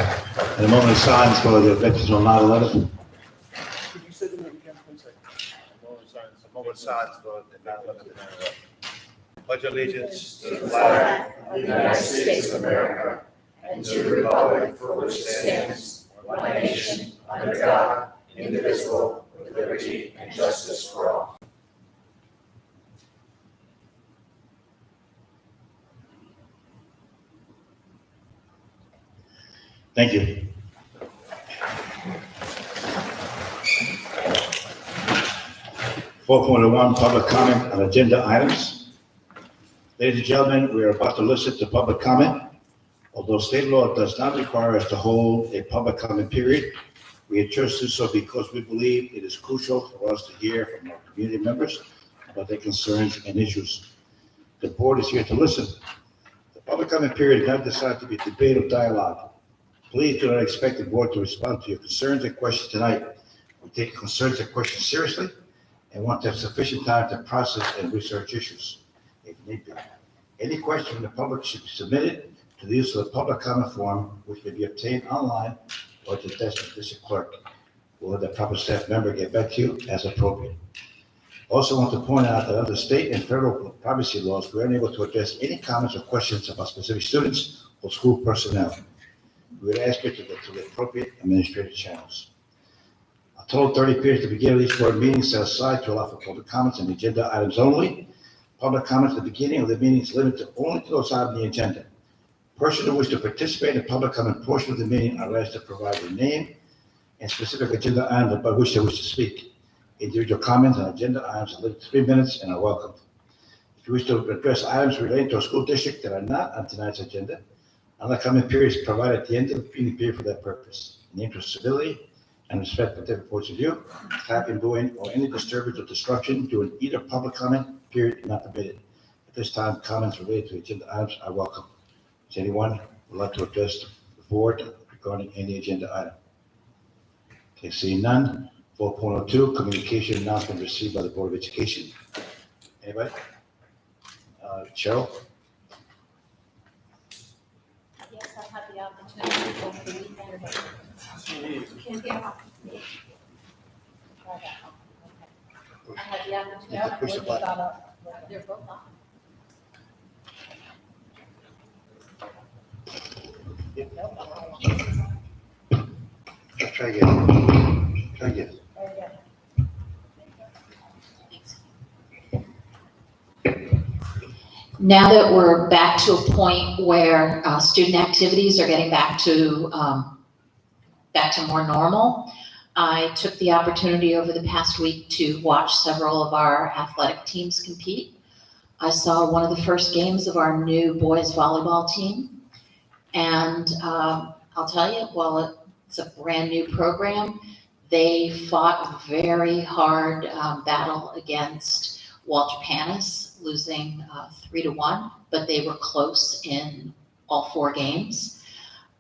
And a moment of silence for the veterans on 9/11. Could you say the name again, please? A moment of silence for the 9/11. Pledge allegiance to the flag of the United States of America and to the republic for which it stands, one nation, under God, indivisible, with liberty and justice for all. Thank you. (4.1) Public comment on agenda items. Ladies and gentlemen, we are about to listen to public comment. Although state law does not require us to hold a public comment period, we chose to do so because we believe it is crucial for us to hear from our community members about their concerns and issues. The board is here to listen. The public comment period is not designed to be a debate or dialogue. Please do not expect the board to respond to your concerns and questions tonight. We take concerns and questions seriously and want to have sufficient time to process and research issues if need be. Any question from the public should be submitted to the use of the public comment form, which may be obtained online or at the desk of the district clerk. We'll have the proper staff member get back to you as appropriate. Also want to point out that under state and federal privacy laws, we are unable to address any comments or questions about specific students or school personnel. We would ask you to go to the appropriate administrative channels. A total of 30 periods to begin each board meeting set aside to allow for public comments on agenda items only. Public comments at the beginning of the meeting is limited only to those items on the agenda. Persons who wish to participate in the public comment portion of the meeting are asked to provide their name and specific agenda item about which they wish to speak. Individual comments on agenda items are limited to 3 minutes and are welcomed. If you wish to address items relating to a school district that are not on tonight's agenda, another comment period is provided at the end of the meeting period for that purpose. In the interest of civility and respect for different points of view, clapping, booing, or any disturbance or disruption during either public comment period is not permitted. At this time, comments related to agenda items are welcome. Does anyone would like to address the board regarding any agenda item? Okay, seeing none. 4.02, communication announcement received by the Board of Education. Anybody? Cheryl? Yes, I had the opportunity over the weekend. Can't hear me. I had the opportunity. You have to push the button. They're both on. Let's try again. Try again. Now that we're back to a point where student activities are getting back to more normal, I took the opportunity over the past week to watch several of our athletic teams compete. I saw one of the first games of our new boys volleyball team, and I'll tell you, while it's a brand new program, they fought a very hard battle against Walter Panis, losing 3-1, but they were close in all 4 games.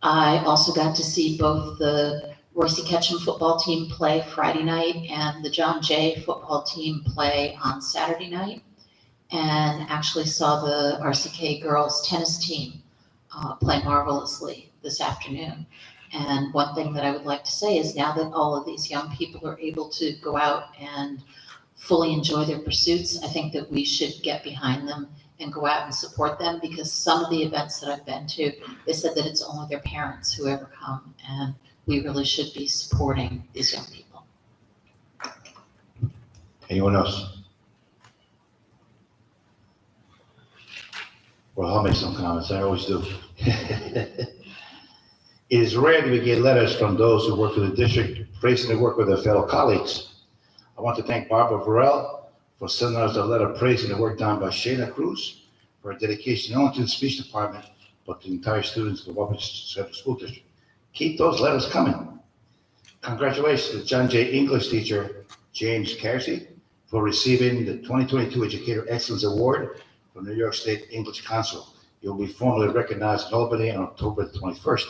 I also got to see both the Royce Ketchum football team play Friday night and the John Jay football team play on Saturday night, and actually saw the RCK girls tennis team play marvelously this afternoon. And one thing that I would like to say is now that all of these young people are able to go out and fully enjoy their pursuits, I think that we should get behind them and go out and support them, because some of the events that I've been to, they said that it's only their parents who ever come, and we really should be supporting these young people. Anyone else? Well, I'll make some comments. I always do. It is rare that we get letters from those who work for the district praising their work with their fellow colleagues. I want to thank Barbara Varell for sending us a letter praising the work done by Shayna Cruz for her dedication not only to the speech department, but to the entire students of the Wabash Central School District. Keep those letters coming. Congratulations to John Jay English teacher James Carsey for receiving the 2022 Educator Excellence Award from New York State English Council. You'll be formally recognized in Albany on October 21st.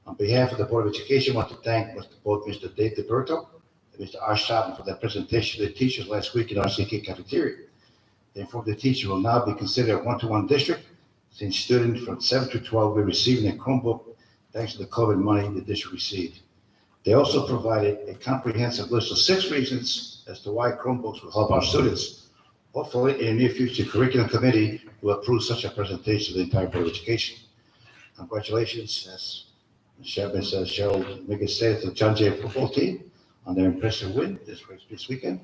On behalf of the Board of Education, I want to thank both Mr. Dave DeBerto and Mr. Ash Chapman for their presentation to the teachers last week in our RCK cafeteria. They informed the teacher will now be considered a one-to-one district since students from 7 to 12 will be receiving a Chromebook thanks to the COVID money the district received. They also provided a comprehensive list of 6 reasons as to why Chromebooks will help our students. Hopefully, in the near future, the curriculum committee will approve such a presentation to the entire Board of Education. Congratulations, as Chairman says, Cheryl Miggins said, to the John Jay football team on their impressive win this weekend,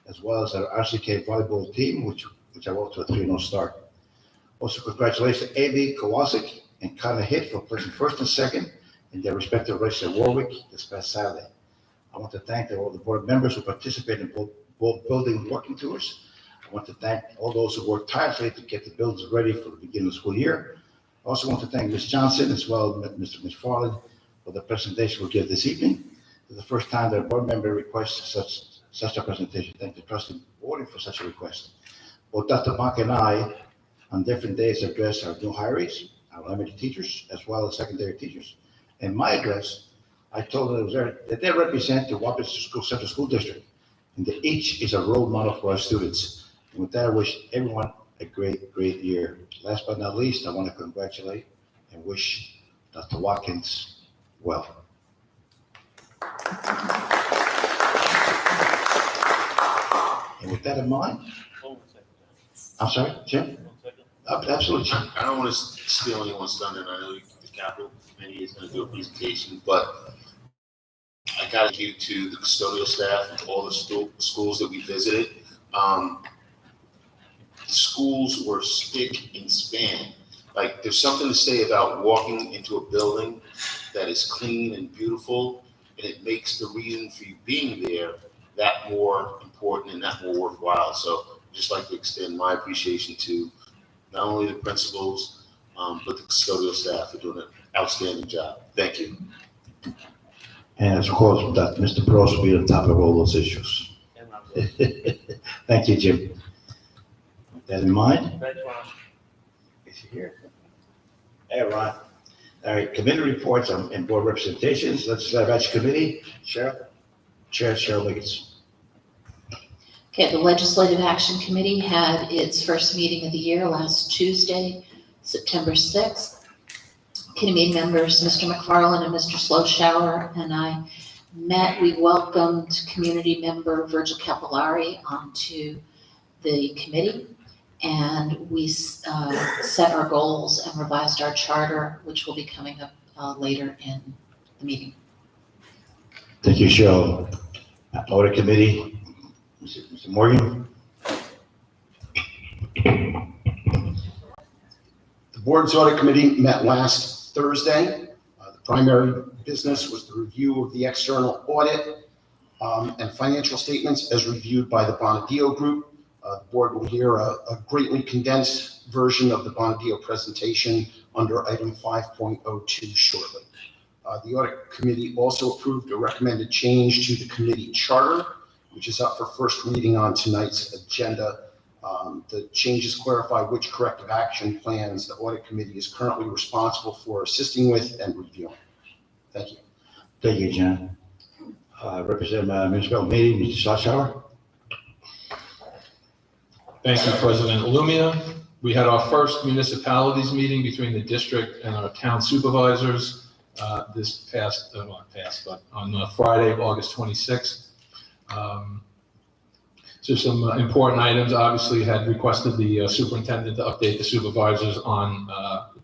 as well as our RCK volleyball team, which are off to a 3-0 start. Also, congratulations to A.B. Kowalczyk and Connor Hitt for placing first and second in their respective races at Warwick this past Saturday. I want to thank all the board members who participated in both building and working tours. I want to thank all those who worked tirelessly to get the buildings ready for the beginning of the school year. I also want to thank Ms. Johnson as well as Mr. McFarland for the presentation we'll give this evening. It's the first time that a board member requests such a presentation. Thank the trustee board for such a request. Both Dr. Bach and I, on different days, address our new hirees, our elementary teachers, as well as secondary teachers. In my address, I told them that they represent the Wapato Central School District, and that each is a role model for our students. And with that, I wish everyone a great year. Last but not least, I want to congratulate and wish Dr. Watkins well. And with that in mind, I'm sorry, Jim? Absolutely, Jim. I don't want to steal anyone's thunder, and I know the Capital Committee is going to do a presentation, but I got to give to the custodial staff of all the schools that we visited. Schools were spick and span. Like, there's something to say about walking into a building that is clean and beautiful, and it makes the reason for you being there that more important and that more worthwhile. So I'd just like to extend my appreciation to not only the principals, but the custodial staff for doing an outstanding job. Thank you. And of course, that Mr. Bros will be on top of all those issues. Thank you, Jim. With that in mind. Thanks, Ron. Is he here? Hey, Ron. All right, committee reports and board representations. Legislative Action Committee, Chair Cheryl Wiggins. Okay, the Legislative Action Committee had its first meeting of the year last Tuesday, September 6th. Committee members, Mr. McFarland and Mr. Slowshower and I met. We welcomed community member Virgil Capillari onto the committee, and we set our goals and revised our charter, which will be coming up later in the meeting. Thank you, Cheryl. Audit Committee, Mr. Morgan. The board's audit committee met last Thursday. The primary business was the review of the external audit and financial statements as reviewed by the Bonadio Group. The board will hear a greatly condensed version of the Bonadio presentation under item 5.02 shortly. The audit committee also approved a recommended change to the committee charter, which is up for first reading on tonight's agenda. The changes clarify which corrective action plans the audit committee is currently responsible for assisting with and reviewing. Thank you. Thank you, John. Representative Municipal Meeting, Mr. Sloshower. Thank you, President Lumia. We had our first municipalities meeting between the district and our town supervisors this past, but on Friday, August 26th. So some important items. Obviously had requested the superintendent to update the supervisors on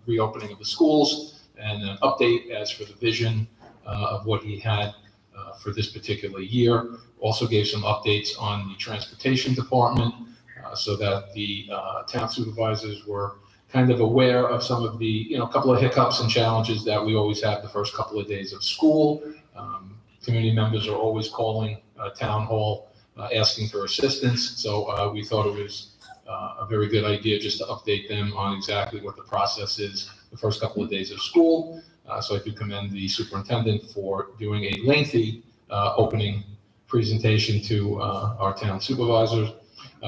reopening of the schools and an update as for the vision of what he had for this particular year. Also gave some updates on the transportation department so that the town supervisors were kind of aware of some of the, couple of hiccups and challenges that we always have the first couple of days of school. Community members are always calling town hall asking for assistance. So we thought it was a very good idea just to update them on exactly what the process is the first couple of days of school. So I do commend the superintendent for doing a lengthy opening presentation to our town supervisors.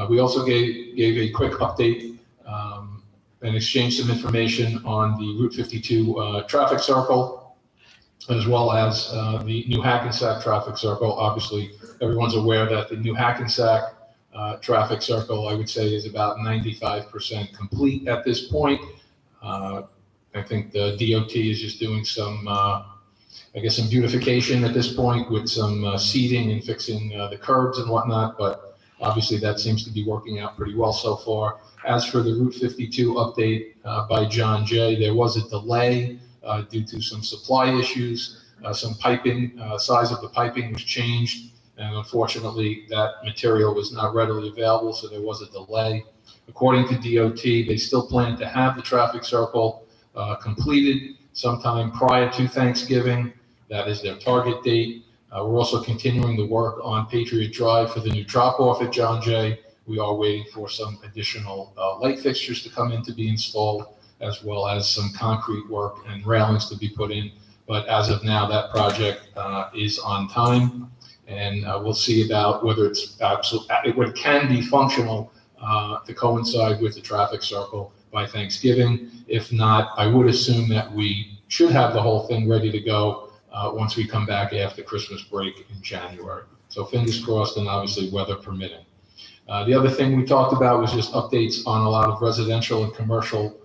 We also gave a quick update and exchanged some information on the Route 52 traffic circle, as well as the new Hackensack traffic circle. Obviously, everyone's aware that the new Hackensack traffic circle, I would say, is about 95% complete at this point. I think the DOT is just doing some, some beautification at this point with some seeding and fixing the curbs and whatnot, but obviously that seems to be working out pretty well so far. As for the Route 52 update by John Jay, there was a delay due to some supply issues. Some piping, size of the piping was changed, and unfortunately that material was not readily available, so there was a delay. According to DOT, they still plan to have the traffic circle completed sometime prior to Thanksgiving. That is their target date. We're also continuing the work on Patriot Drive for the new drop-off at John Jay. We are waiting for some additional light fixtures to come in to be installed, as well as some concrete work and railings to be put in. But as of now, that project is on time, and we'll see about whether it can be functional to coincide with the traffic circle by Thanksgiving. If not, I would assume that we should have the whole thing ready to go once we come back after Christmas break in January. So fingers crossed, and obviously weather permitting. The other thing we talked about was just updates on a lot of residential and commercial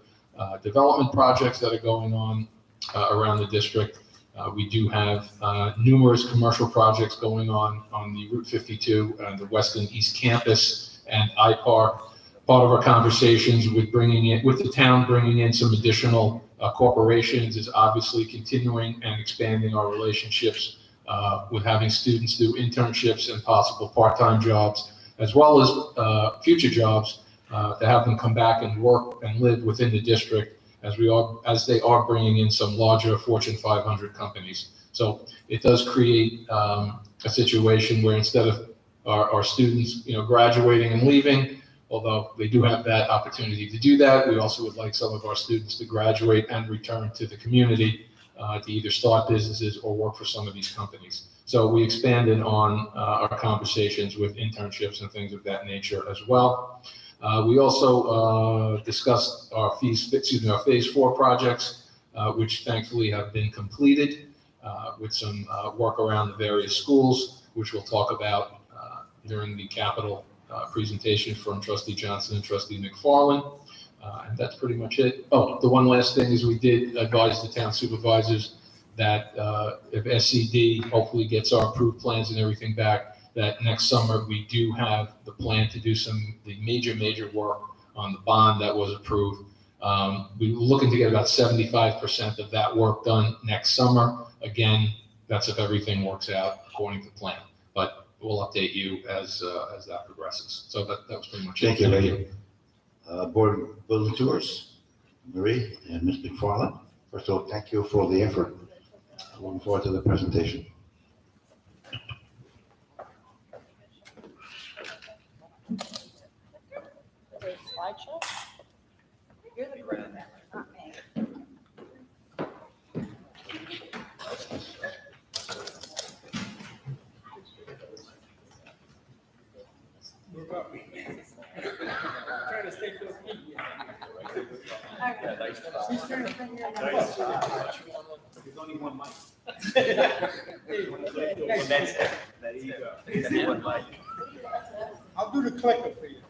development projects that are going on around the district. We do have numerous commercial projects going on the Route 52 and the West and East Campus and iPark. Part of our conversations with the town bringing in some additional corporations is obviously continuing and expanding our relationships with having students do internships and possible part-time jobs, as well as future jobs, to have them come back and work and live within the district as they are bringing in some larger Fortune 500 companies. So it does create a situation where instead of our students, graduating and leaving, although they do have that opportunity to do that, we also would like some of our students to graduate and return to the community to either start businesses or work for some of these companies. So we expanded on our conversations with internships and things of that nature as well. We also discussed our phase 4 projects, which thankfully have been completed with some work around the various schools, which we'll talk about during the capital presentation from Trustee Johnson and Trustee McFarland. And that's pretty much it. Oh, the one last thing is we did advise the town supervisors that if SCD hopefully gets our approved plans and everything back, that next summer we do have the plan to do the major work on the bond that was approved. We're looking to get about 75% of that work done next summer. Again, that's if everything works out according to plan, but we'll update you as that progresses. So that was pretty much it. Thank you, Ray. Board building tours, Marie and Ms. McFarland. First of all, thank you for the effort. Looking forward to the presentation. Slideshow? You're the pro, not me. Trying to stay to the peak. She's trying to bring your There's only one mic. There you go. There's one mic. I'll do the clicker for you.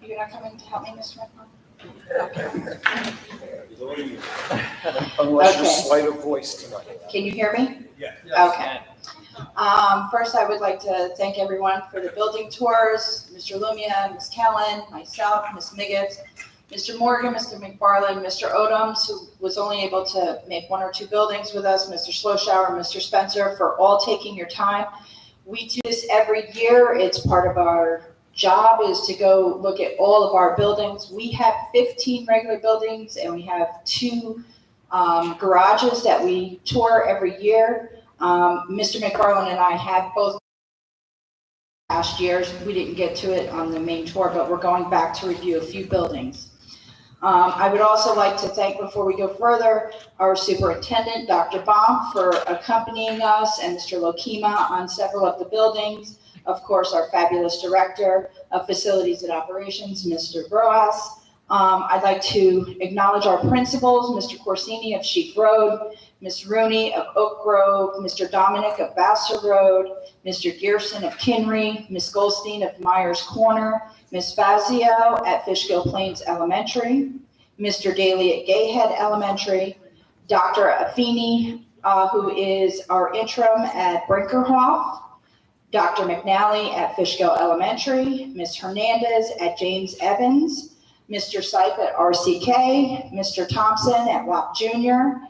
You're not coming to help me, Mr. McFarland? Unless you Okay. slight a voice tonight. Can you hear me? Yeah. Okay. First, I would like to thank everyone for the building tours, Mr. Lumia, Ms. Kellen, myself, Ms. Miggett, Mr. Morgan, Mr. McFarland, Mr. Odoms, who was only able to make 1 or 2 buildings with us, Mr. Slowshower, Mr. Spencer, for all taking your time. We do this every year. It's part of our job is to go look at all of our buildings. We have 15 regular buildings and we have 2 garages that we tour every year. Mr. McFarland and I have both past years. We didn't get to it on the main tour, but we're going back to review a few buildings. I would also like to thank, before we go further, our superintendent, Dr. Baum, for accompanying us, and Mr. Lokima on several of the buildings. Of course, our fabulous director of facilities and operations, Mr. Broas. I'd like to acknowledge our principals, Mr. Corsini of Sheep Road, Ms. Rooney of Oak Grove, Mr. Dominic of Vassar Road, Mr. Gearson of Kinry, Ms. Goldstein of Myers Corner, Ms. Fazio at Fishkill Plains Elementary, Mr. Daly at Gayhead Elementary, Dr. Affini, who is our interim at Brinkerhoff, Dr. McNally at Fishkill Elementary, Ms. Hernandez at James Evans, Mr. Sipe at RCK, Mr. Thompson at WAP Junior,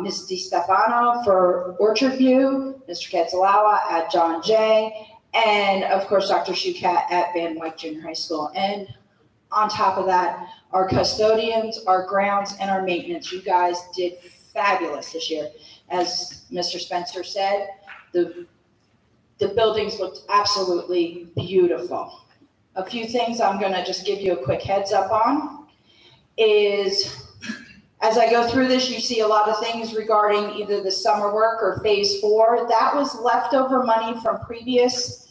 Ms. DiStefano for Orchard View, Mr. Ketzalawa at John Jay, and of course, Dr. Shukat at Van Wyck Junior High School. And on top of that, our custodians, our grounds, and our maintenance. You guys did fabulous this year. As Mr. Spencer said, the buildings looked absolutely beautiful. A few things I'm gonna just give you a quick heads up on is, as I go through this, you see a lot of things regarding either the summer work or phase 4. That was leftover money from previous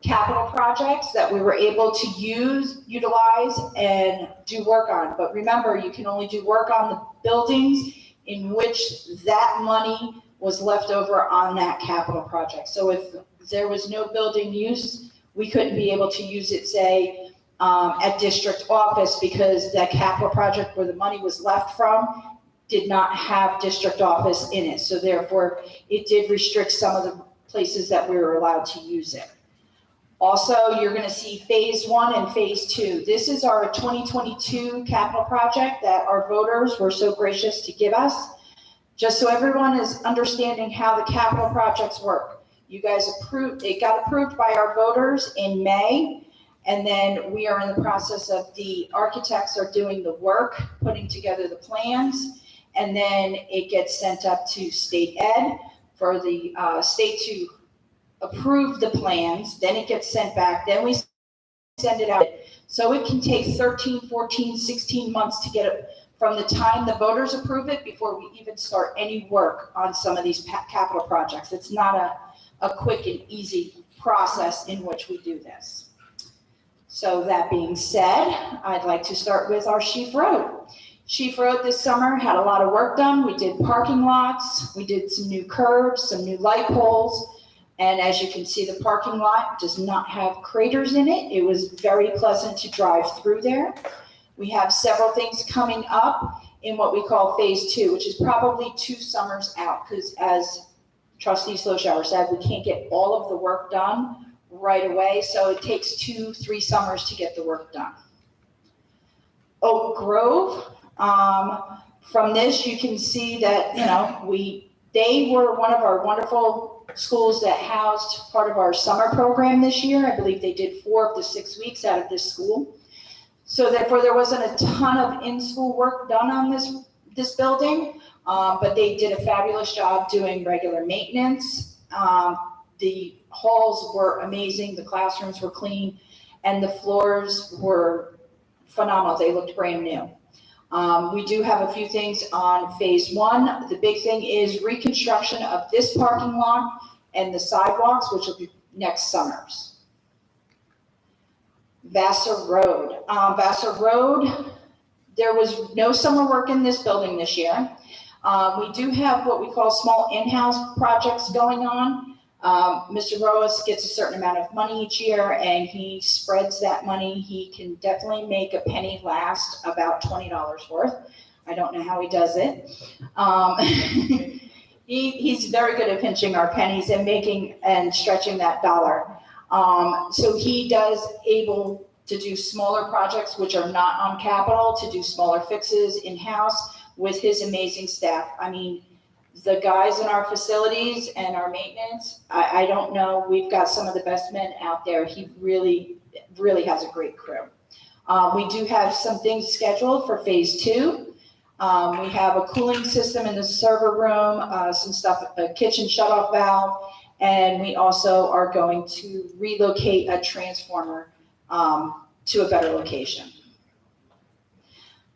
capital projects that we were able to utilize and do work on. But remember, you can only do work on the buildings in which that money was left over on that capital project. So if there was no building use, we couldn't be able to use it, say, at district office, because that capital project where the money was left from did not have district office in it. So therefore, it did restrict some of the places that we were allowed to use it. Also, you're gonna see phase 1 and phase 2. This is our 2022 capital project that our voters were so gracious to give us. Just so everyone is understanding how the capital projects work. You guys approved, it got approved by our voters in May, and then we are in the process of the architects are doing the work, putting together the plans, and then it gets sent up to state ed for the state to approve the plans, then it gets sent back, then we send it out. So it can take 13, 14, 16 months to get it from the time the voters approve it before we even start any work on some of these capital projects. It's not a quick and easy process in which we do this. So that being said, I'd like to start with our Sheaf Road. Sheaf Road this summer had a lot of work done. We did parking lots, we did some new curbs, some new light poles, and as you can see, the parking lot does not have craters in it. It was very pleasant to drive through there. We have several things coming up in what we call phase 2, which is probably 2 summers out, because as Trustee Sloshower said, we can't get all of the work done right away, so it takes 2-3 summers to get the work done. Oak Grove, from this you can see that, you know, they were one of our wonderful schools that housed part of our summer program this year. I believe they did 4 of the 6 weeks out of this school. So therefore, there wasn't a ton of in-school work done on this building, but they did a fabulous job doing regular maintenance. The halls were amazing, the classrooms were clean, and the floors were phenomenal. They looked brand new. We do have a few things on phase 1. The big thing is reconstruction of this parking lot and the sidewalks, which will be next summers. Vassar Road. Vassar Road, there was no summer work in this building this year. We do have what we call small in-house projects going on. Mr. Roas gets a certain amount of money each year, and he spreads that money. He can definitely make a penny last about $20 worth. I don't know how he does it. He's very good at pinching our pennies and making and stretching that dollar. So he does able to do smaller projects which are not on capital, to do smaller fixes in-house with his amazing staff. I mean, the guys in our facilities and our maintenance, I don't know, we've got some of the best men out there. He really, really has a great crew. We do have some things scheduled for phase 2. We have a cooling system in the server room, some stuff, a kitchen shutoff valve, and we also are going to relocate a transformer to a better location.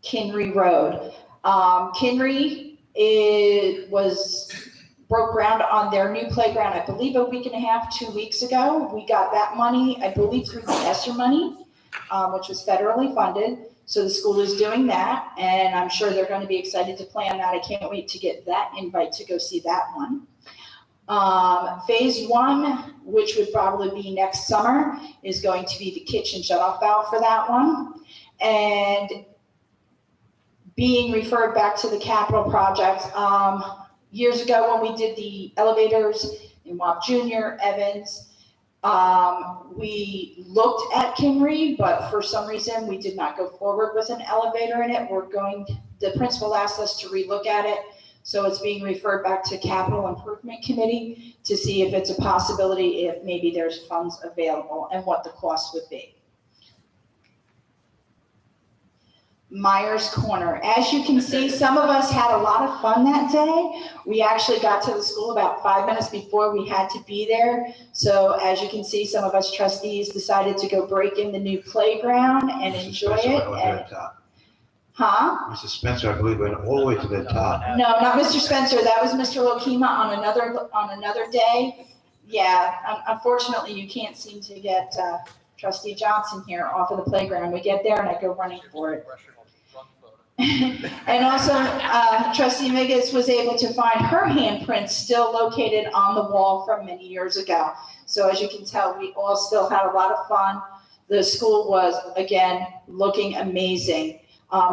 Kinry Road. Kinry, it broke ground on their new playground, I believe a week and a half, 2 weeks ago. We got that money, I believe, through the ESSER money, which was federally funded. So the school is doing that, and I'm sure they're going to be excited to play on that. I can't wait to get that invite to go see that one. Phase 1, which would probably be next summer, is going to be the kitchen shutoff valve for that one. And being referred back to the capital projects. Years ago when we did the elevators in WAP Junior, Evans, we looked at Kingery, but for some reason we did not go forward with an elevator in it. The principal asked us to relook at it. So it's being referred back to Capital Improvement Committee to see if it's a possibility, if maybe there's funds available and what the cost would be. Myers Corner. As you can see, some of us had a lot of fun that day. We actually got to the school about 5 minutes before we had to be there. So as you can see, some of us trustees decided to go break in the new playground and enjoy it. Mr. Spencer, I believe, went all the way to the top. No, not Mr. Spencer. That was Mr. Lokema on another day. Yeah, unfortunately, you can't seem to get Trustee Johnson here off of the playground. We get there and I go running for it. And also, Trustee Migas was able to find her handprints still located on the wall from many years ago. So as you can tell, we all still had a lot of fun. The school was, again, looking amazing.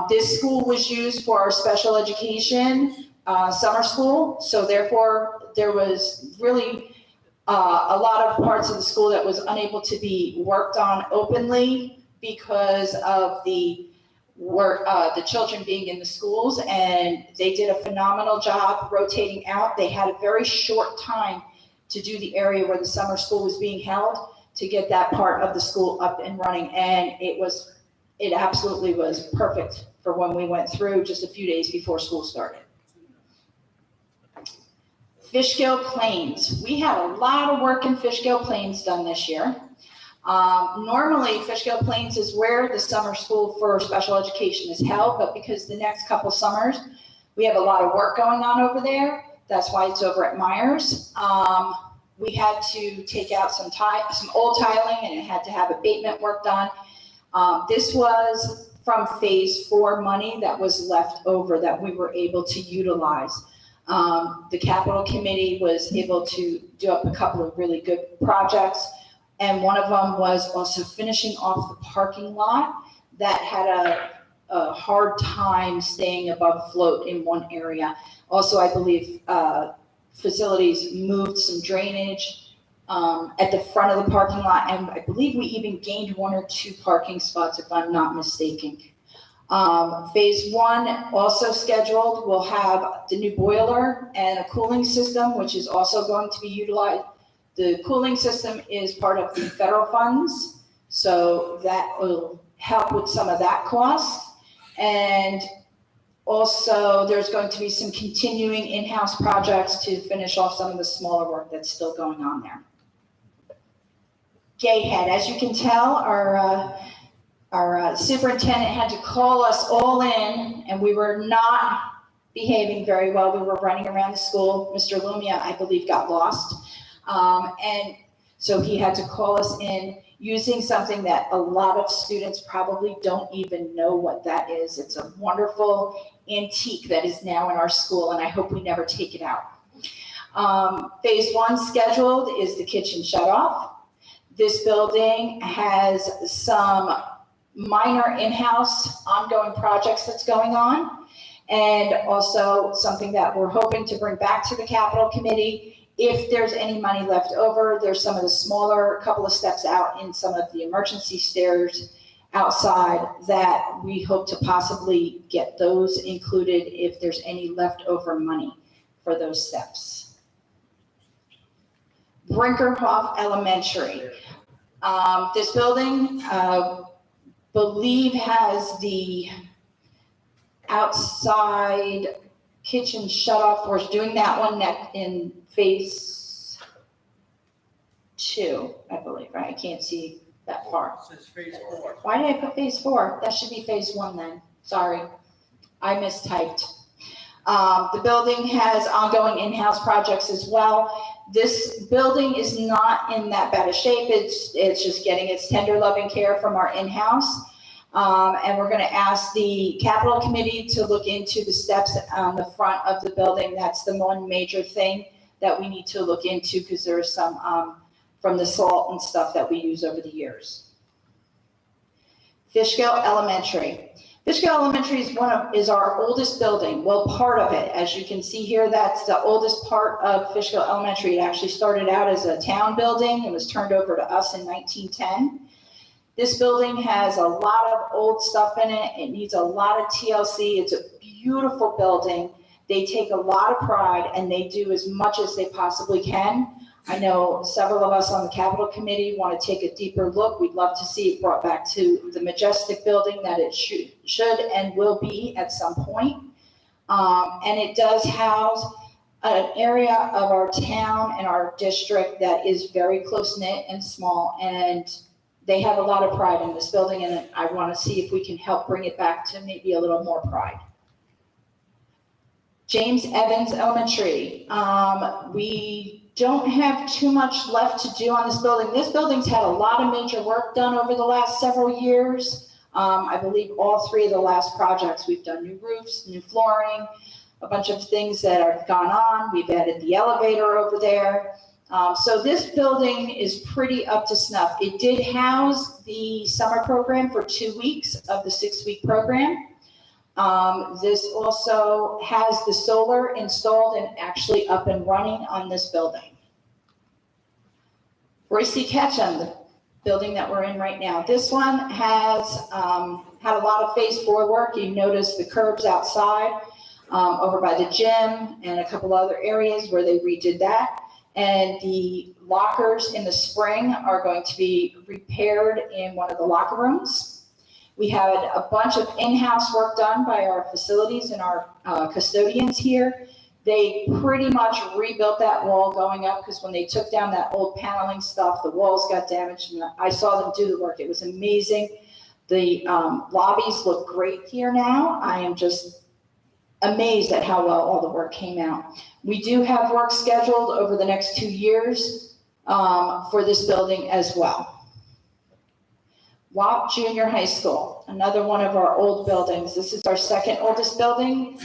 This school was used for our special education summer school. So therefore, there was really a lot of parts of the school that was unable to be worked on openly because of the children being in the schools, and they did a phenomenal job rotating out. They had a very short time to do the area where the summer school was being held to get that part of the school up and running, and it absolutely was perfect for when we went through just a few days before school started. Fishkill Plains. We had a lot of work in Fishkill Plains done this year. Normally, Fishkill Plains is where the summer school for special education is held, but because the next couple summers, we have a lot of work going on over there. That's why it's over at Myers. We had to take out some old tiling, and it had to have abatement work done. This was from phase 4 money that was left over that we were able to utilize. The capital committee was able to do up a couple of really good projects. And one of them was also finishing off the parking lot that had a hard time staying above float in one area. Also, I believe facilities moved some drainage at the front of the parking lot, and I believe we even gained 1 or 2 parking spots, if I'm not mistaken. Phase 1 also scheduled. We'll have the new boiler and a cooling system, which is also going to be utilized. The cooling system is part of the federal funds, so that will help with some of that cost. And also, there's going to be some continuing in-house projects to finish off some of the smaller work that's still going on there. Gayhead, as you can tell, our superintendent had to call us all in, and we were not behaving very well. We were running around the school. Mr. Lumia, I believe, got lost. And so he had to call us in using something that a lot of students probably don't even know what that is. It's a wonderful antique that is now in our school, and I hope we never take it out. Phase 1 scheduled is the kitchen shut-off. This building has some minor in-house ongoing projects that's going on, and also something that we're hoping to bring back to the capital committee. If there's any money left over, there's some of the smaller couple of steps out in some of the emergency stairs outside that we hope to possibly get those included if there's any leftover money for those steps. Brinkerhoff Elementary. This building, believe has the outside kitchen shut off. We're doing that one in phase 2, I believe, right? I can't see that far. It says phase 4. Why did I put phase 4? That should be phase 1 then. Sorry, I mistyped. The building has ongoing in-house projects as well. This building is not in that bad a shape. It's just getting its tender loving care from our in-house. And we're going to ask the capital committee to look into the steps on the front of the building. That's the one major thing that we need to look into, because there's some from the salt and stuff that we use over the years. Fishkill Elementary. Fishkill Elementary is our oldest building. Well, part of it, as you can see here, that's the oldest part of Fishkill Elementary. It actually started out as a town building. It was turned over to us in 1910. This building has a lot of old stuff in it. It needs a lot of TLC. It's a beautiful building. They take a lot of pride and they do as much as they possibly can. I know several of us on the Capital Committee want to take a deeper look. We'd love to see it brought back to the majestic building that it should and will be at some point. And it does house an area of our town and our district that is very close-knit and small, and they have a lot of pride in this building, and I want to see if we can help bring it back to maybe a little more pride. James Evans Elementary. We don't have too much left to do on this building. This building's had a lot of major work done over the last several years. I believe all three of the last projects, we've done new roofs, new flooring, a bunch of things that have gone on. We've added the elevator over there. So this building is pretty up to snuff. It did house the summer program for 2 weeks of the 6-week program. This also has the solar installed and actually up and running on this building. Royce C. Ketchum, the building that we're in right now. This one has had a lot of phase 4 work. You notice the curbs outside over by the gym and a couple other areas where they redid that. And the lockers in the spring are going to be repaired in one of the locker rooms. We had a bunch of in-house work done by our facilities and our custodians here. They pretty much rebuilt that wall going up because when they took down that old paneling stuff, the walls got damaged, and I saw them do the work. It was amazing. The lobbies look great here now. I am just amazed at how well all the work came out. We do have work scheduled over the next 2 years for this building as well. Wyck Junior High School, another one of our old buildings. This is our second oldest building.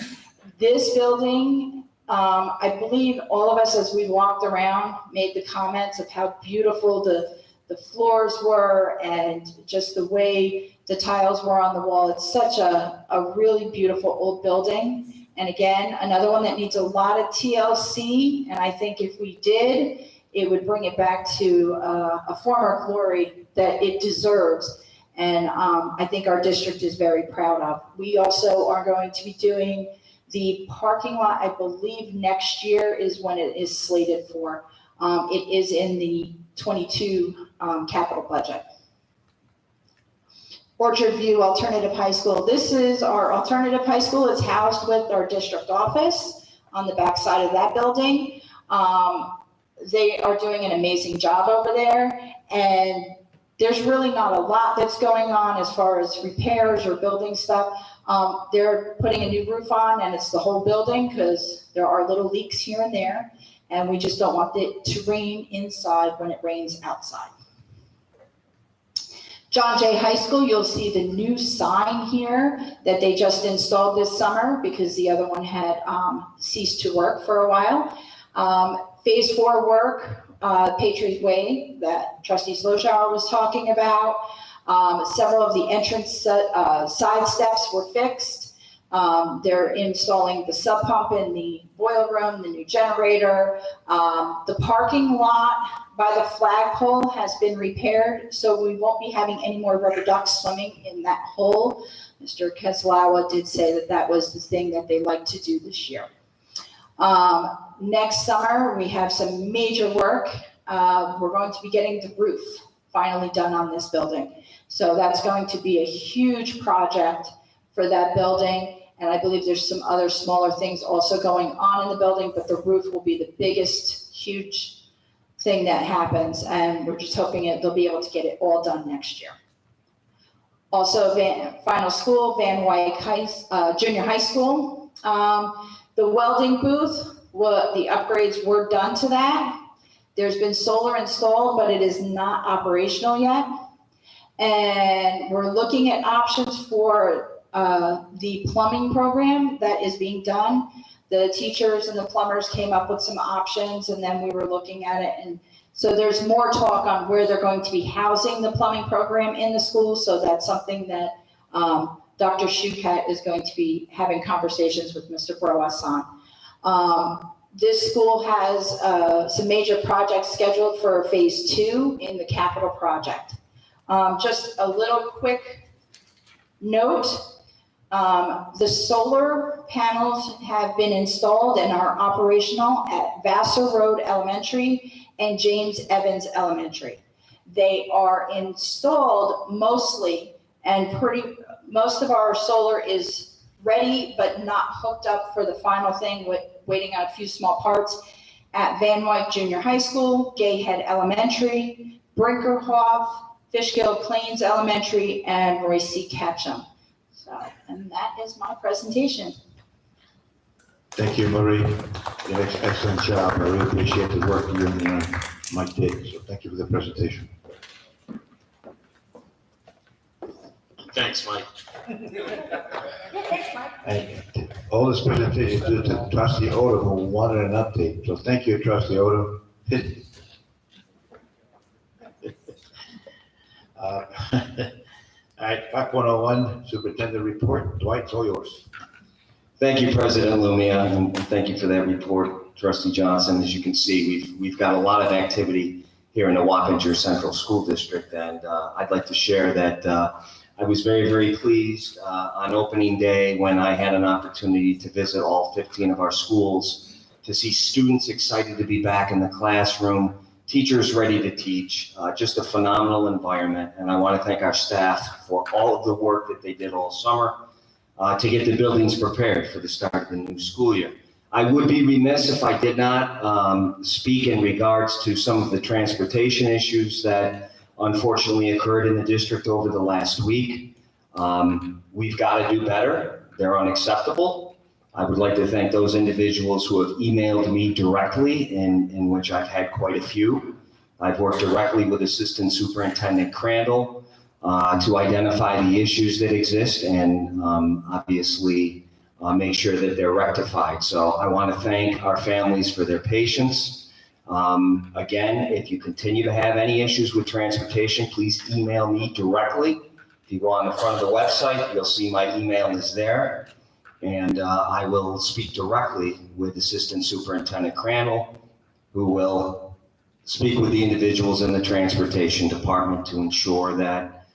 This building, I believe all of us as we walked around made the comments of how beautiful the floors were and just the way the tiles were on the wall. It's such a really beautiful old building. And again, another one that needs a lot of TLC. And I think if we did, it would bring it back to a former glory that it deserves. And I think our district is very proud of. We also are going to be doing the parking lot, I believe next year is when it is slated for. It is in the 22 capital budget. Orchard View Alternative High School. This is our alternative high school. It's housed with our district office on the back side of that building. They are doing an amazing job over there, and there's really not a lot that's going on as far as repairs or building stuff. They're putting a new roof on, and it's the whole building because there are little leaks here and there, and we just don't want it to rain inside when it rains outside. John Jay High School, you'll see the new sign here that they just installed this summer because the other one had ceased to work for a while. Phase 4 work, Patriot Way that Trustee Sloshower was talking about. Several of the entrance side steps were fixed. They're installing the sub pump in the boiler room, the new generator. The parking lot by the flagpole has been repaired, so we won't be having any more rubber ducks swimming in that hole. Mr. Keslawa did say that that was the thing that they like to do this year. Next summer, we have some major work. We're going to be getting the roof finally done on this building. So that's going to be a huge project for that building. And I believe there's some other smaller things also going on in the building, but the roof will be the biggest, huge thing that happens. And we're just hoping they'll be able to get it all done next year. Also, final school, Van Wyck Junior High School. The welding booth, the upgrades were done to that. There's been solar installed, but it is not operational yet. And we're looking at options for the plumbing program that is being done. The teachers and the plumbers came up with some options, and then we were looking at it. And so there's more talk on where they're going to be housing the plumbing program in the school. So that's something that Dr. Shukat is going to be having conversations with Mr. Broasson. This school has some major projects scheduled for phase 2 in the capital project. Just a little quick note, the solar panels have been installed and are operational at Vassar Road Elementary and James Evans Elementary. They are installed mostly, and most of our solar is ready but not hooked up for the final thing, waiting on a few small parts, at Van Wyck Junior High School, Gayhead Elementary, Brinkerhoff, Fishkill Plains Elementary, and Roy C. Ketchum. So, and that is my presentation. Thank you, Marie. You did an excellent job. I really appreciate the work you and Mike did. So thank you for the presentation. Thanks, Mike. And all this presentation due to Trustee Odo, who wanted an update. So thank you, Trustee Odo. All right, 5.01, Superintendent Report. Dwight, it's all yours. Thank you, President Lumia, and thank you for that report, Trustee Johnson. As you can see, we've got a lot of activity here in the Wappinger Central School District, and I'd like to share that I was very, very pleased on opening day when I had an opportunity to visit all 15 of our schools, to see students excited to be back in the classroom, teachers ready to teach, just a phenomenal environment. And I want to thank our staff for all of the work that they did all summer to get the buildings prepared for the start of the new school year. I would be remiss if I did not speak in regards to some of the transportation issues that unfortunately occurred in the district over the last week. We've got to do better. They're unacceptable. I would like to thank those individuals who have emailed me directly, in which I've had quite a few. I've worked directly with Assistant Superintendent Crandall to identify the issues that exist and obviously make sure that they're rectified. So I want to thank our families for their patience. Again, if you continue to have any issues with transportation, please email me directly. If you go on the front of the website, you'll see my email is there. And I will speak directly with Assistant Superintendent Crandall, who will speak with the individuals in the transportation department to ensure that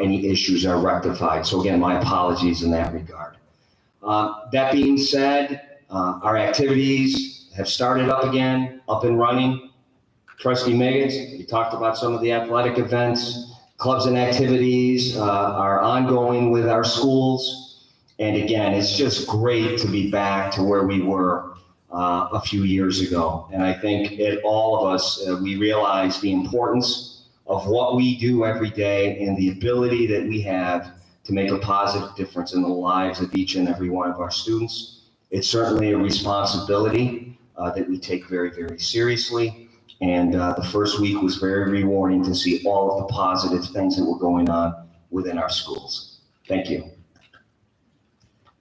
any issues are rectified. So again, my apologies in that regard. That being said, our activities have started up again, up and running. Trustee Miggins, you talked about some of the athletic events, clubs and activities are ongoing with our schools. And again, it's just great to be back to where we were a few years ago. And I think all of us, we realize the importance of what we do every day and the ability that we have to make a positive difference in the lives of each and every one of our students. It's certainly a responsibility that we take very, very seriously. And the first week was very rewarding to see all of the positive things that were going on within our schools. Thank you.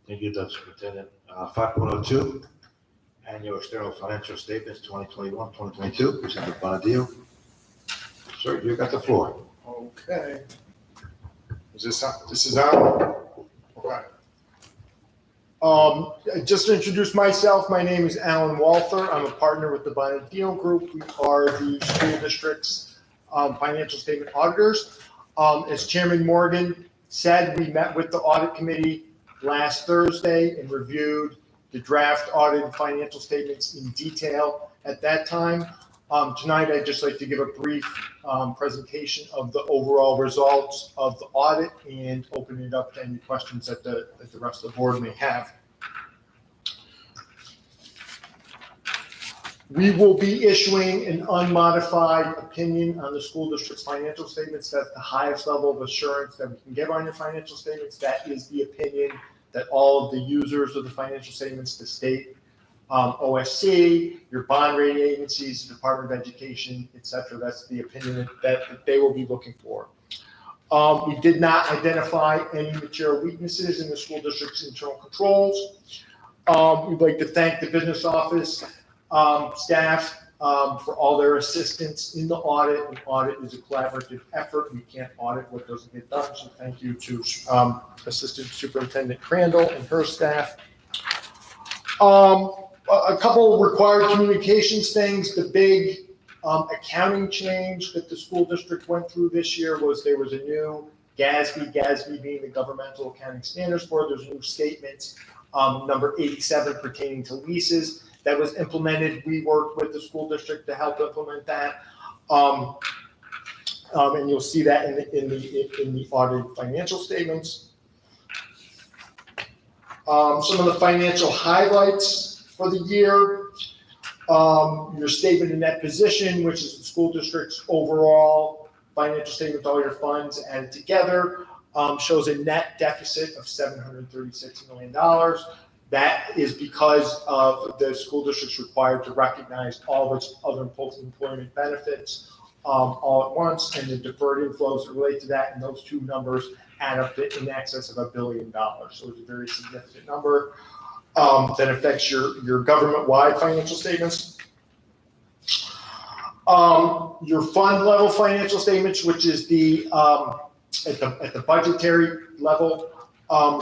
Thank you, Dr. Superintendent. 5.02, Annual External Financial Statements 2021, 2022, presented by Bonadillo. Sir, you got the floor. Okay. Is this on? This is on? Okay. Just to introduce myself, my name is Alan Walther. I'm a partner with the Bonadillo Group. We are the school district's financial statement auditors. As Chairman Morgan said, we met with the audit committee last Thursday and reviewed the draft audited financial statements in detail at that time. Tonight, I'd just like to give a brief presentation of the overall results of the audit and open it up to any questions that the rest of the board may have. We will be issuing an unmodified opinion on the school district's financial statements. That's the highest level of assurance that we can give on your financial statements. That is the opinion that all of the users of the financial statements, the state, OSC, your bond rating agencies, the Department of Education, et cetera, that's the opinion that they will be looking for. We did not identify any material weaknesses in the school district's internal controls. We'd like to thank the business office staff for all their assistance in the audit. An audit is a collaborative effort. We can't audit what doesn't get done. So thank you to Assistant Superintendent Crandall and her staff. A couple required communications things. The big accounting change that the school district went through this year was there was a new GASB being the Governmental Accounting Standards Board. There's new statements, number 87 pertaining to leases that was implemented. We worked with the school district to help implement that. And you'll see that in the audited financial statements. Some of the financial highlights for the year. Your statement of net position, which is the school district's overall financial statement, all your funds added together, shows a net deficit of $736 million. That is because of the school district's required to recognize all of its other employment benefits all at once, and the deferred inflows that relate to that, and those two numbers add up to in excess of $1 billion. So it's a very significant number that affects your government-wide financial statements. Your fund level financial statements, which is the at the budgetary level,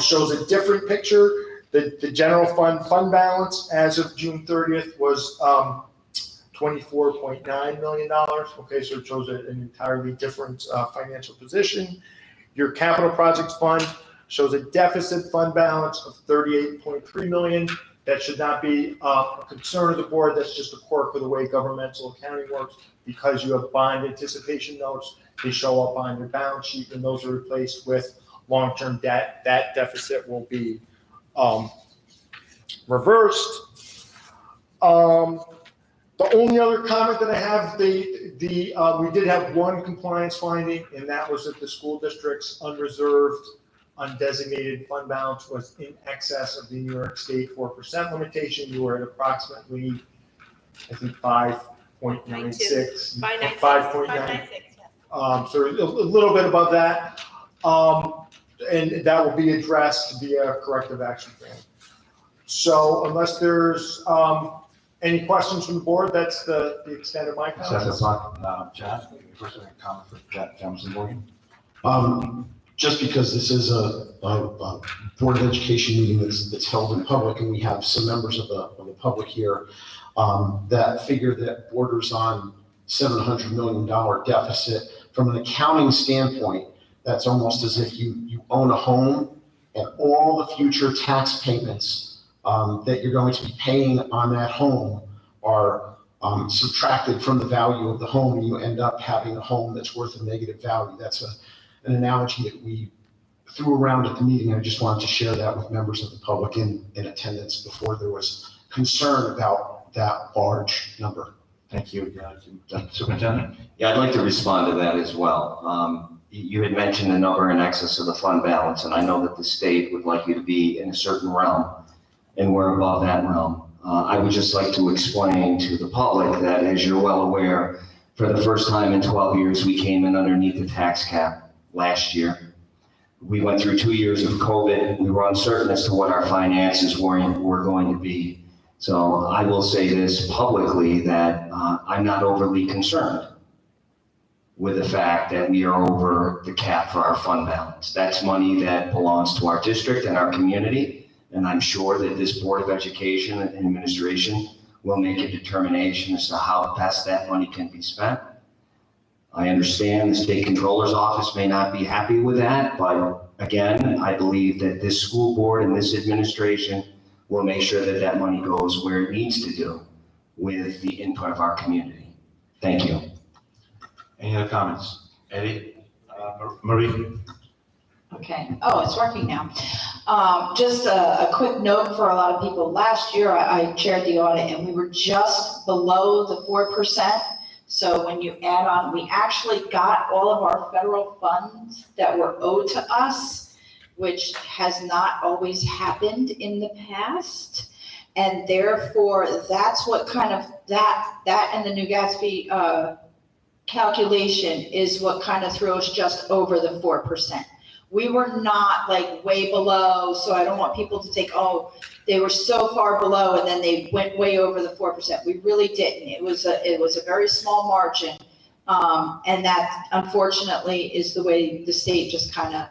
shows a different picture. The general fund balance as of June 30th was $24.9 million. Okay, so it shows an entirely different financial position. Your capital projects fund shows a deficit fund balance of $38.3 million. That should not be a concern of the board. That's just a quirk of the way governmental accounting works. Because you have bond anticipation notes, they show up on your balance sheet, and those are replaced with long-term debt. That deficit will be reversed. The only other comment that I have, we did have one compliance finding, and that was that the school district's unreserved, undesignated fund balance was in excess of the New York State 4% limitation. You were at approximately, I think, 5.96. 5.9. So a little bit above that. And that will be addressed via corrective action plan. So unless there's any questions from the board, that's the extent of my comments. 7 o'clock. John, first comment for Councilman Morgan. Just because this is a Board of Education meeting that's held in public, and we have some members of the public here, that figure that borders on $700 million deficit, from an accounting standpoint, that's almost as if you own a home, and all the future tax payments that you're going to be paying on that home are subtracted from the value of the home, and you end up having a home that's worth a negative value. That's an analogy that we threw around at the meeting. I just wanted to share that with members of the public in attendance before there was concern about that large number. Thank you. Superintendent? Yeah, I'd like to respond to that as well. You had mentioned a number in excess of the fund balance, and I know that the state would like you to be in a certain realm, and we're above that realm. I would just like to explain to the public that, as you're well aware, for the first time in 12 years, we came in underneath the tax cap last year. We went through 2 years of COVID. We were uncertain as to what our finances were going to be. So I will say this publicly, that I'm not overly concerned with the fact that we are over the cap for our fund balance. That's money that belongs to our district and our community, and I'm sure that this Board of Education and administration will make a determination as to how best that money can be spent. I understand the state controller's office may not be happy with that, but again, I believe that this school board and this administration will make sure that that money goes where it needs to do with the input of our community. Thank you. Any other comments? Eddie? Marie? Okay. Oh, it's working now. Just a quick note for a lot of people. Last year, I chaired the audit, and we were just below the 4%. So when you add on, we actually got all of our federal funds that were owed to us, which has not always happened in the past. And therefore, that's what kind of, that and the new Gatsby calculation is what kind of throws just over the 4%. We were not like way below, so I don't want people to think, oh, they were so far below and then they went way over the 4%. We really didn't. It was a very small margin. And that unfortunately is the way the state just kind of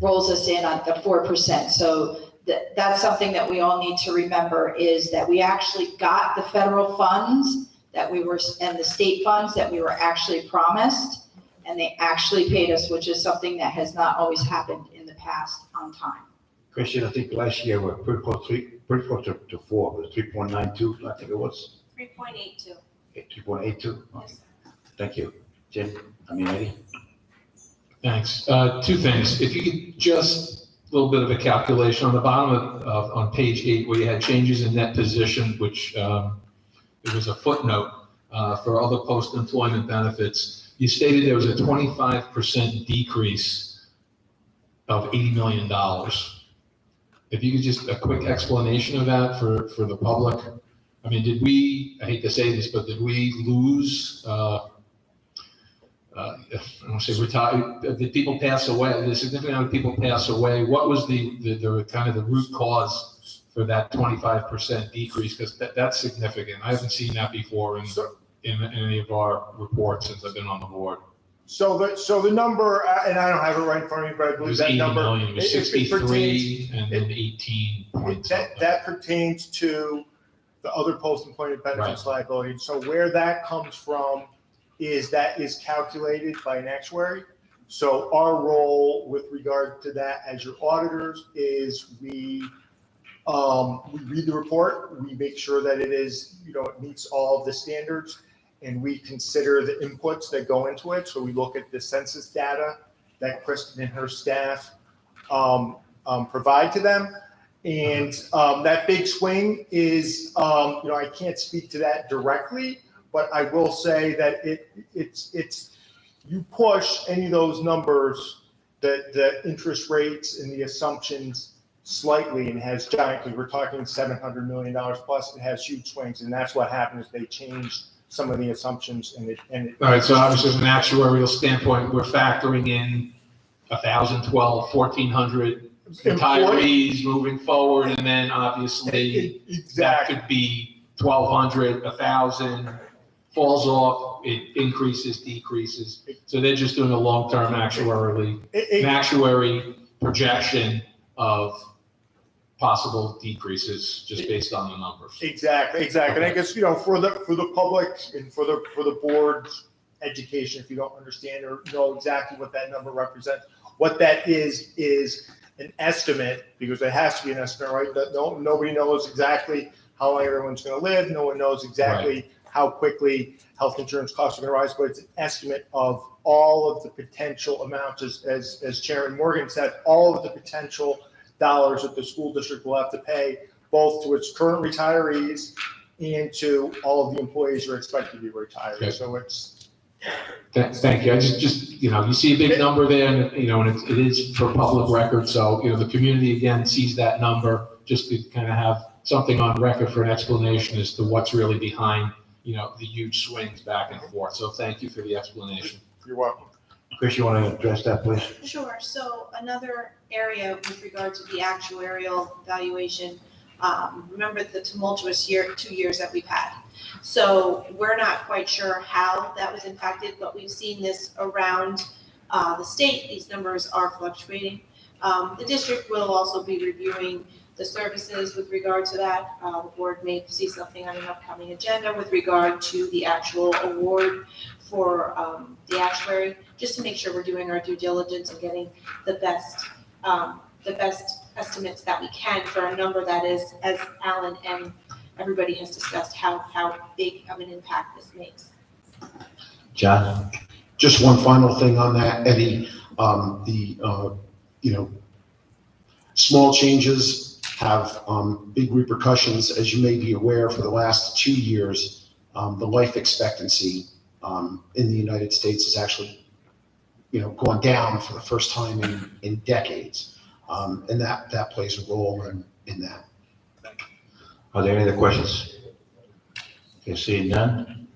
rolls us in on the 4%. So that's something that we all need to remember, is that we actually got the federal funds that we were, and the state funds that we were actually promised, and they actually paid us, which is something that has not always happened in the past on time. Christian, I think last year we're pretty close to 4, but 3.92, I think it was. 3.82. 3.82. Yes, Thank you. Jim, Eddie? Thanks. Two things. If you could just, a little bit of a calculation on the bottom on page 8, where you had changes in net position, which it was a footnote for other post-employment benefits. You stated there was a 25% decrease of $80 million. If you could just, a quick explanation of that for the public. I mean, did we, I hate to say this, but did we lose, I don't want to say retire, did people pass away? Did a significant amount of people pass away? What was the kind of the root cause for that 25% decrease? Because that's significant. I haven't seen that before in any of our reports since I've been on the board. So the number, and I don't have it right in front of me, but I It believe was that 80 number. million, it was it 63 and then 18 points. That pertains to the other post-employment benefits liability. So where that comes from is that is calculated by an actuary. So our role with regard to that as your auditors is we read the report, we make sure that it is, it meets all of the standards, and we consider the inputs that go into it. So we look at the census data that Kristen and her staff provide to them. And that big swing is, I can't speak to that directly, but I will say that it's you push any of those numbers, the interest rates and the assumptions slightly, and has giant, because we're talking $700 million plus, it has huge swings, and that's what happened is they changed some of the assumptions and it. All right, so obviously from an actuarial standpoint, we're factoring in 1,012, 1,400 retirees moving forward, and then obviously that could be 1,200, 1,000, falls off, it increases, decreases. So they're just doing a long-term an actuary projection of possible decreases just based on the numbers. Exactly. And I guess, for the public and for the board's education, if you don't understand or know exactly what that number represents, what that is an estimate, because it has to be an estimate, right? That nobody knows exactly how long everyone's going to live. No one knows exactly how quickly health insurance costs are going to rise, but it's an estimate of all of the potential amounts, as Chairman Morgan said, all of the potential dollars that the school district will have to pay, both to its current retirees and to all of the employees who are expected to be retired. Okay. So it's. Thank you. I just you see a big number there, and it is for public record. So the community again sees that number, just to kind of have something on record for an explanation as to what's really behind the huge swings back and forth. So thank you for the explanation. You're welcome. Chris, you want to address that, please? Sure. So another area with regard to the actuarial valuation, remember the tumultuous 2 years that we've had. So we're not quite sure how that was impacted, but we've seen this around the state. These numbers are fluctuating. The district will also be reviewing the services with regard to that. The board may see something on an upcoming agenda with regard to the actual award for the actuary, just to make sure we're doing our due diligence and getting the best estimates that we can for a number that is, as Alan and everybody has discussed, how big of an impact this makes. John? Just one final thing on that, Eddie. Small changes have big repercussions. As you may be aware, for the last 2 years, the life expectancy in the United States has actually, gone down for the first time in decades. And that plays a role in that. Are there any other questions? Okay, seeing none.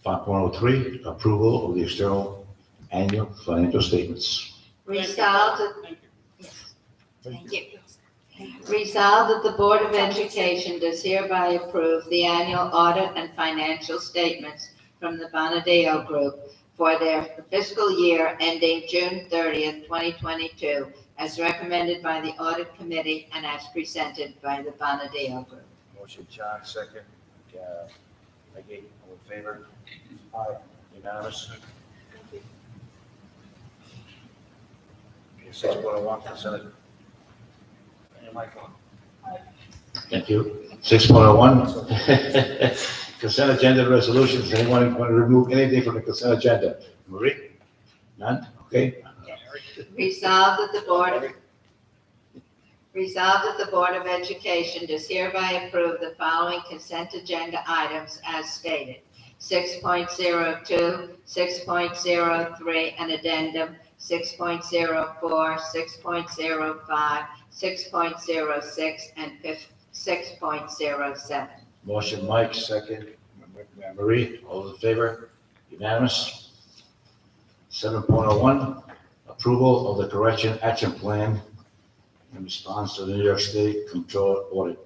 5.03, approval of the external annual financial statements. Resolved Thank you. Resolved that the Board of Education does hereby approve the annual audit and financial statements from the Bonadeo Group for their fiscal year ending June 30th, 2022, as recommended by the Audit Committee and as presented by the Bonadeo Group. Motion, John, second. Peggy, all in favor? Aye. Unanimous? Okay, 6.01, consent. Thank you. 6.01. Consent agenda resolutions. Anyone want to remove anything from the consent agenda? Marie? None? Okay. Resolved that the Board of Education does hereby approve the following consent agenda items as stated. 6.02, 6.03, an addendum, 6.04, 6.05, 6.06, and 6.07. Motion, Mike, second. Marie, all in favor? Unanimous? 7.01, approval of the correction action plan in response to the New York State Control Audit.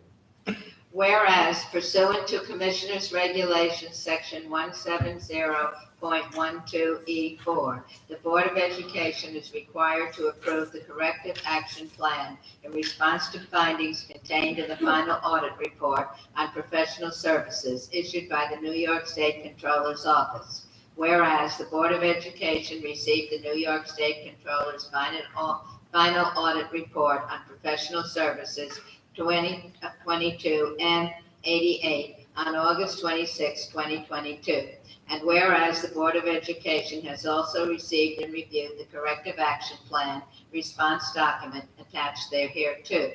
Whereas pursuant to Commissioners Regulations, Section 170.12E4, the Board of Education is required to approve the corrective action plan in response to findings contained in the final audit report on professional services issued by the New York State Controller's Office. Whereas the Board of Education received the New York State Controller's final audit report on professional services 2022 M88 on August 26, 2022. And whereas the Board of Education has also received and reviewed the corrective action plan response document attached thereto.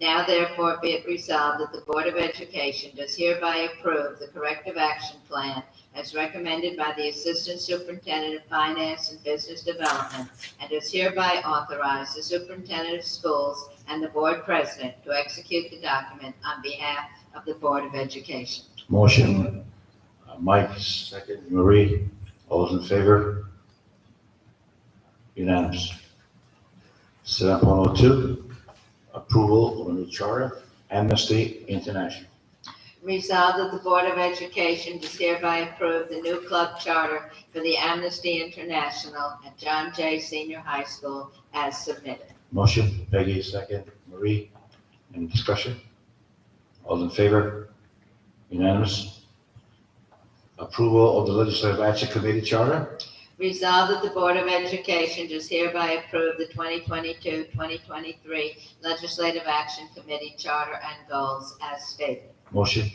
Now therefore be it resolved that the Board of Education does hereby approve the corrective action plan as recommended by the Assistant Superintendent of Finance and Business Development, and does hereby authorize the Superintendent of Schools and the Board President to execute the document on behalf of the Board of Education. Motion, Mike, second. Marie, all those in favor? Unanimous. 7.02, approval of a new charter, Amnesty International. Resolved that the Board of Education does hereby approve the new club charter for the Amnesty International at John Jay Senior High School as submitted. Motion, Peggy, second. Marie, any discussion? All in favor? Unanimous. Approval of the Legislative Action Committee charter. Resolved that the Board of Education does hereby approve the 2022-2023 Legislative Action Committee charter and goals as stated. Motion,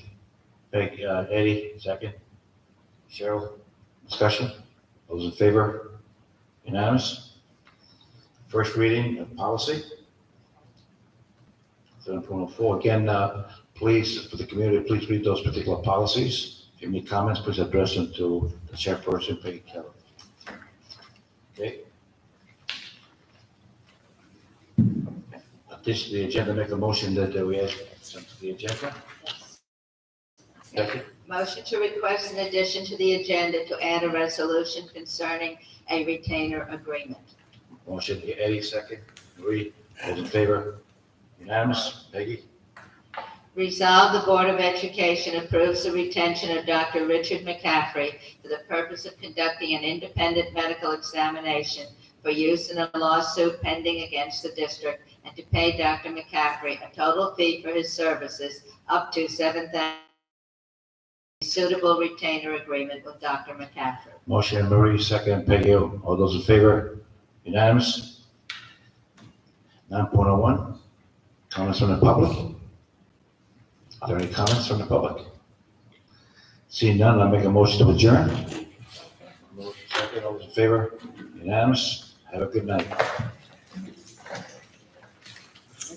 Peggy, Eddie, second. Cheryl, discussion? All those in favor? Unanimous. First reading of policy. 7.04, again, please, for the community, please read those particular policies. If you have any comments, please address them to the chairperson, Peggy Keller. Okay. This, the agenda, make a motion that we add some to the agenda. Second. Motion to request an addition to the agenda to add a resolution concerning a retainer agreement. Motion, Eddie, second. Marie, all in favor? Unanimous. Peggy? Resolved, the Board of Education approves the retention of Dr. Richard McCaffrey for the purpose of conducting an independent medical examination for use in a lawsuit pending against the district, and to pay Dr. McCaffrey a total fee for his services up to $7,000. Suitable retainer agreement with Dr. McCaffrey. Motion, Marie, second. Peggy, all those in favor? Unanimous. 9.01, comments from the public? Are there any comments from the public? Seeing none, I'll make a motion to adjourn. Second, all those in favor? Unanimous. Have a good night.